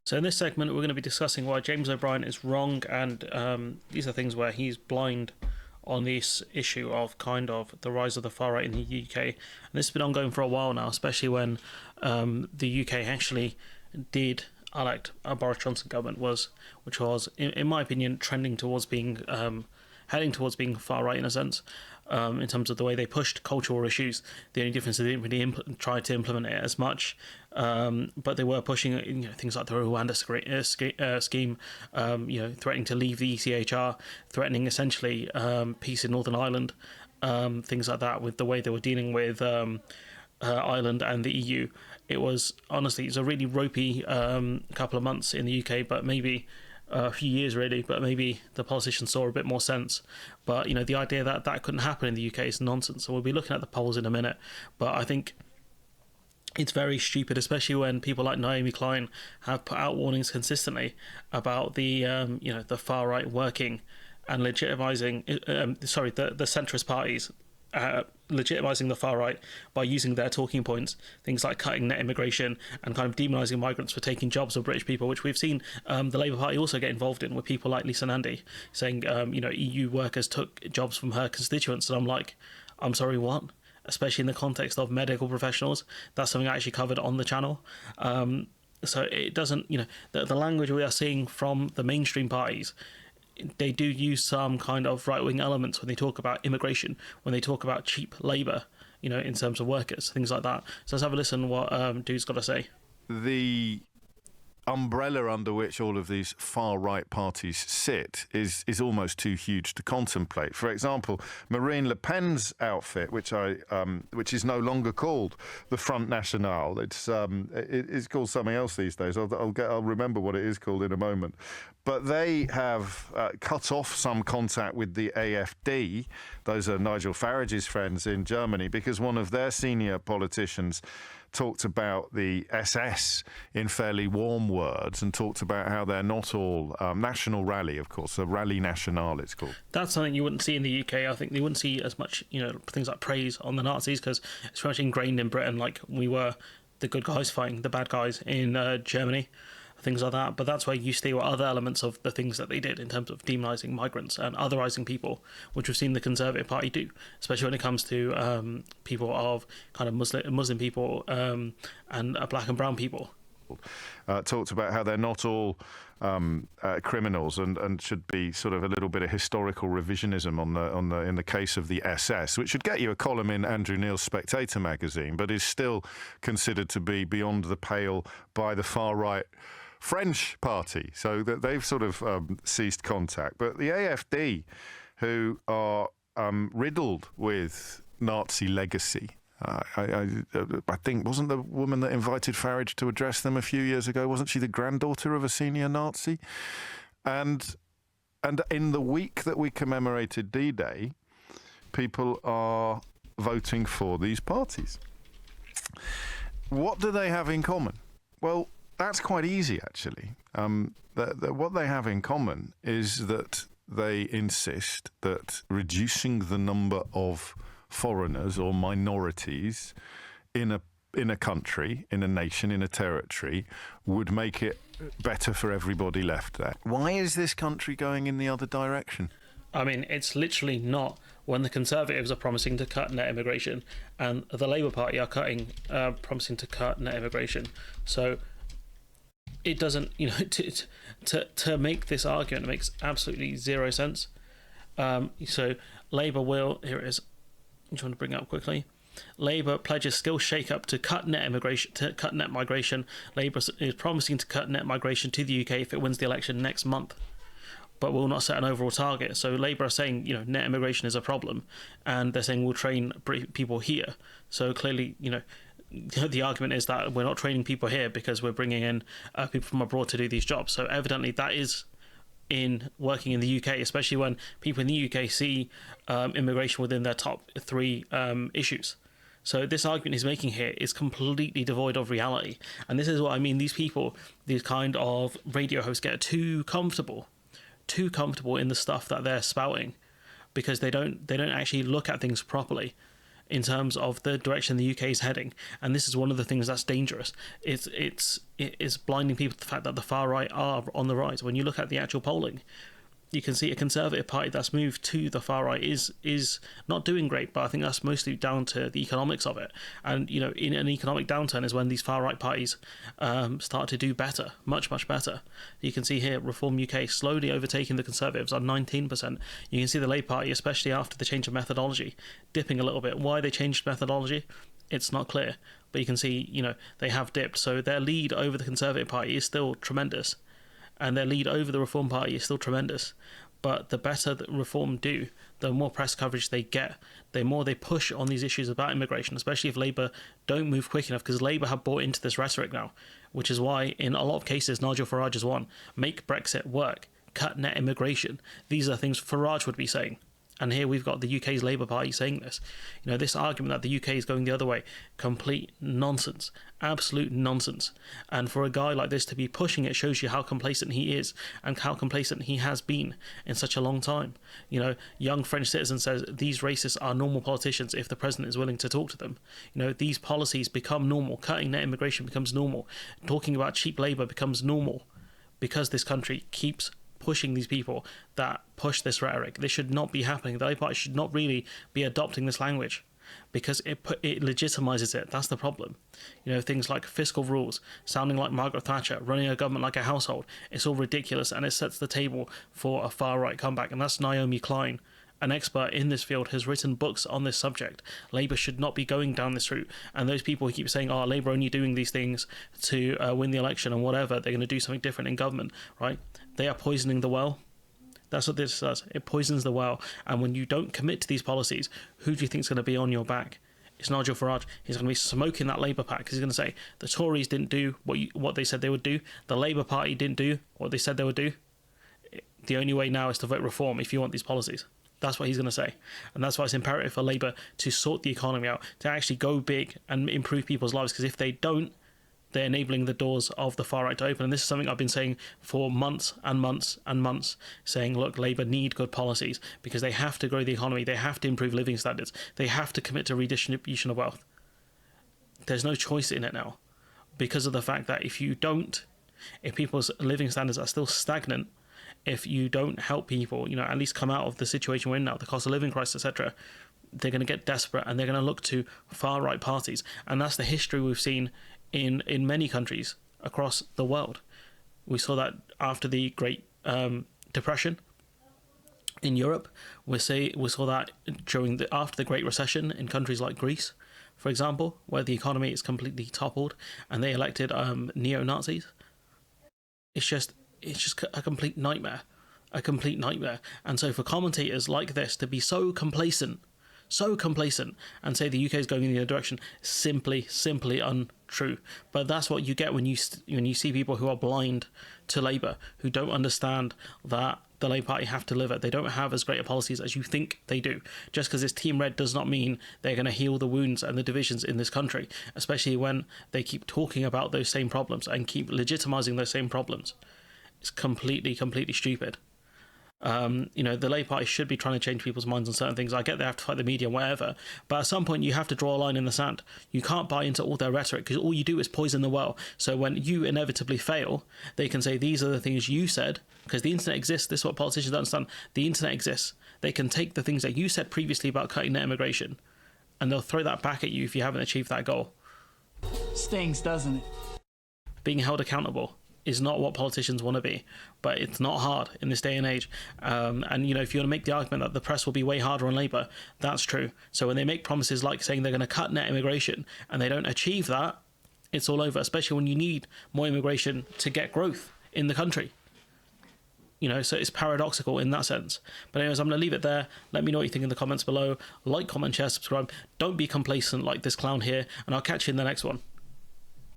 So in this segment, we're going to be discussing why James O'Brien is wrong, and these are things where he's blind on this issue of kind of the rise of the far right in the UK. And this has been ongoing for a while now, especially when the UK actually did elect a Boris Johnson government, which was, in my opinion, trending towards being heading towards being far right in a sense. In terms of the way they pushed cultural issues. The only difference is they didn't really try to implement it as much, but they were pushing things like the Rwanda scheme, threatening to leave the ECHR, threatening essentially peace in Northern Ireland, things like that, with the way they were dealing with Ireland and the EU. It was a really ropey couple of months in the UK, but maybe a few years really, but maybe the politicians saw a bit more sense. But the idea that that couldn't happen in the UK is nonsense. So we'll be looking at the polls in a minute, but I think it's very stupid, especially when people like Naomi Klein have put out warnings consistently about the the far right working and legitimizing the centrist parties legitimizing the far right by using their talking points, things like cutting net immigration and kind of demonising migrants for taking jobs of British people, which we've seen the Labour Party also get involved in, with people like Lisa Nandy saying EU workers took jobs from her constituents. And I'm like, I'm sorry, what? Especially in the context of medical professionals. That's something I actually covered on the channel. So it doesn't, the language we are seeing from the mainstream parties, they do use some kind of right-wing elements when they talk about immigration, when they talk about cheap labour, in terms of workers, things like that. So let's have a listen what Dude's got to say. The umbrella under which all of these far-right parties sit is almost too huge to contemplate. For example, Marine Le Pen's outfit, which is no longer called the Front National, it's called something else these days. I'll remember what it is called in a moment. But they have cut off some contact with the AfD. Those are Nigel Farage's friends in Germany, because one of their senior politicians talked about the SS in fairly warm words and talked about how they're not all National Rally, of course, a Rally National it's called. That's something you wouldn't see in the UK. I think they wouldn't see as much, things like praise on the Nazis, because it's very much ingrained in Britain, like we were the good guys fighting the bad guys in Germany, things like that. But that's where you see what other elements of the things that they did in terms of demonising migrants and otherising people, which we've seen the Conservative Party do, especially when it comes to people of kind of Muslim people and black and brown people. Talked about how they're not all criminals and should be sort of a little bit of historical revisionism in the case of the SS, which should get you a column in Andrew Neil's Spectator magazine, but is still considered to be beyond the pale by the far right French party. So that they've sort of ceased contact. But the AfD, who are riddled with Nazi legacy. I think, wasn't the woman that invited Farage to address them a few years ago, wasn't she the granddaughter of a senior Nazi? And in the week that we commemorated D-Day, people are voting for these parties. What do they have in common? Well, that's quite easy, actually. What they have in common is that they insist that reducing the number of foreigners or minorities in a country, in a nation, in a territory, would make it better for everybody left there. Why is this country going in the other direction? I mean, it's literally not, when the Conservatives are promising to cut net immigration and the Labour Party are promising to cut net immigration. So it doesn't, to make this argument, it makes absolutely zero sense. So Labour will, here it is, I'm trying to bring it up quickly. Labour pledges skill shake-up to cut net migration. Labour is promising to cut net migration to the UK if it wins the election next month, but will not set an overall target. So Labour are saying, net immigration is a problem, and they're saying we'll train people here. So clearly, the argument is that we're not training people here because we're bringing in people from abroad to do these jobs. So evidently that is in working in the UK, especially when people in the UK see immigration within their top three issues. So this argument he's making here is completely devoid of reality. And this is what I mean. These people, these kind of radio hosts, get too comfortable in the stuff that they're spouting, because they don't actually look at things properly. in terms of the direction the UK is heading, and this is one of the things that's dangerous. It's blinding people to the fact that the far right are on the rise. When you look at the actual polling, you can see a Conservative Party that's moved to the far right is not doing great, but I think that's mostly down to the economics of it. And, you know, in an economic downturn is when these far right parties start to do better, much, much better. You can see here Reform UK slowly overtaking the Conservatives on 19%. You can see the Labour Party, especially after the change of methodology, dipping a little bit. Why they changed methodology, it's not clear. But you can see, you know, they have dipped. So their lead over the Conservative Party is still tremendous. And their lead over the Reform Party is still tremendous. But the better that Reform do, the more press coverage they get, the more they push on these issues about immigration, especially if Labour don't move quick enough, because Labour have bought into this rhetoric now, which is why in a lot of cases Nigel Farage has won. Make Brexit work, cut net immigration. These are things Farage would be saying. And here we've got the UK's Labour Party saying this. You know, this argument that the UK is going the other way, complete nonsense, absolute nonsense. And for a guy like this to be pushing it shows you how complacent he is and how complacent he has been in such a long time. You know, young French citizen says these racists are normal politicians if the president is willing to talk to them. You know, these policies become normal. Cutting net immigration becomes normal. Talking about cheap labour becomes normal because this country keeps pushing these people that push this rhetoric. This should not be happening. The Labour Party should not really be adopting this language because it legitimizes it. That's the problem. You know, things like fiscal rules, sounding like Margaret Thatcher, running a government like a household. It's all ridiculous, and it sets the table for a far-right comeback. And that's Naomi Klein, an expert in this field, has written books on this subject. Labour should not be going down this route. And those people who keep saying, oh, Labour only doing these things to win the election and whatever, they're going to do something different in government, right? They are poisoning the well. That's what this does. It poisons the well. And when you don't commit to these policies, who do you think is going to be on your back? It's Nigel Farage. He's going to be smoking that Labour pack because he's going to say the Tories didn't do what they said they would do. The Labour Party didn't do what they said they would do. The only way now is to vote Reform if you want these policies. That's what he's going to say. And that's why it's imperative for Labour to sort the economy out, to actually go big and improve people's lives. Because if they don't, they're enabling the doors of the far right to open. And this is something I've been saying for months and months and months, saying, look, Labour need good policies because they have to grow the economy. They have to improve living standards. They have to commit to redistribution of wealth. There's no choice in it now because of the fact that if you don't, if people's living standards are still stagnant, if you don't help people, you know, at least come out of the situation we're in now, the cost of living crisis, etc., they're going to get desperate and they're going to look to far-right parties. And that's the history we've seen in many countries across the world. We saw that after the Great Depression in Europe. We saw that after the Great Recession in countries like Greece, for example, where the economy is completely toppled and they elected neo-Nazis. It's just a complete nightmare. And so for commentators like this to be so complacent and say the UK is going in the other direction, simply untrue. But that's what you get when you see people who are blind to Labour, who don't understand that the Labour Party have to deliver. They don't have as great a policies as you think they do. Just because it's Team Red does not mean they're going to heal the wounds and the divisions in this country, especially when they keep talking about those same problems and keep legitimising those same problems. It's completely stupid. You know, the Labour Party should be trying to change people's minds on certain things. I get they have to fight the media and whatever, but at some point you have to draw a line in the sand. You can't buy into all their rhetoric because all you do is poison the well. So when you inevitably fail, they can say these are the things you said, because the internet exists. This is what politicians don't understand. The internet exists. They can take the things that you said previously about cutting net immigration and they'll throw that back at you if you haven't achieved that goal. Stings, doesn't it? Being held accountable is not what politicians want to be, but it's not hard in this day and age. And, you know, if you want to make the argument that the press will be way harder on Labour, that's true. So when they make promises like saying they're going to cut net immigration and they don't achieve that, it's all over, especially when you need more immigration to get growth in the country. You know, so it's paradoxical in that sense. But anyways, I'm going to leave it there. Let me know what you think in the comments below. Like, comment, share, subscribe. Don't be complacent like this clown here, and I'll catch you in the next one.